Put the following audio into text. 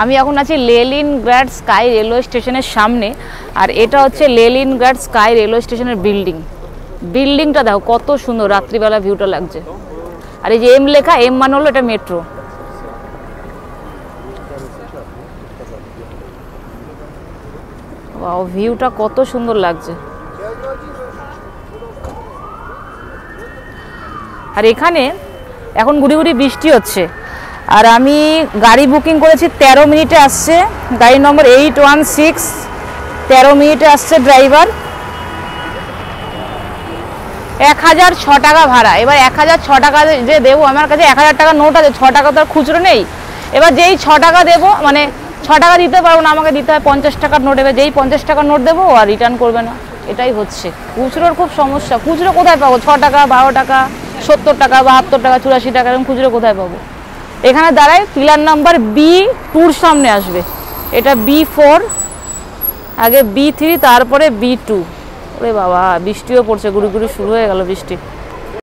আমি এখন আছি লেনিনগ্রাড স্কাই রেলওয়ে স্টেশনের সামনে, আর এটা হচ্ছে লেনিনগ্রাড স্কাই রেলওয়ে স্টেশনের বিল্ডিংটা দেখো কত সুন্দর, রাত্রিবেলা ভিউটা লাগছে। আর এই যে এম লেখা, এম মানে হলো এটা মেট্রো। ওয়াও, ভিউটা কত সুন্দর লাগছে। আর এখানে এখন গুড়ি গুড়ি বৃষ্টি হচ্ছে, আর আমি গাড়ি বুকিং করেছি 13 মিনিটে আসছে, গাড়ি নম্বর 816, 13 মিনিটে আসছে ড্রাইভার। 1006 টাকা ভাড়া। এবার 1006 টাকা যে দেবো, আমার কাছে 1000 টাকা নোট আছে, 6 টাকা তো আর খুচরো নেই। এবার যেই 6 টাকা দেবো, মানে 6 টাকা দিতে পারবো না, আমাকে দিতে হয় 50 টাকার নোট। এবার যেই 50 টাকার নোট দেবো আর রিটার্ন করবে না, এটাই হচ্ছে। খুচরোর খুব সমস্যা। খুচরো কোথায় পাবো? 6 টাকা, 12 টাকা, 70 টাকা, 72 টাকা, 84 টাকা, এরকম খুচরো কোথায় পাবো? এখানে দাঁড়ায় পিলার নাম্বার B2 সামনে আসবে। এটা B4, আগে B3, তারপরে B2। ওরে বাবা, বৃষ্টিও পড়ছে, গুড়ি গুড়ি শুরু হয়ে গেল বৃষ্টি।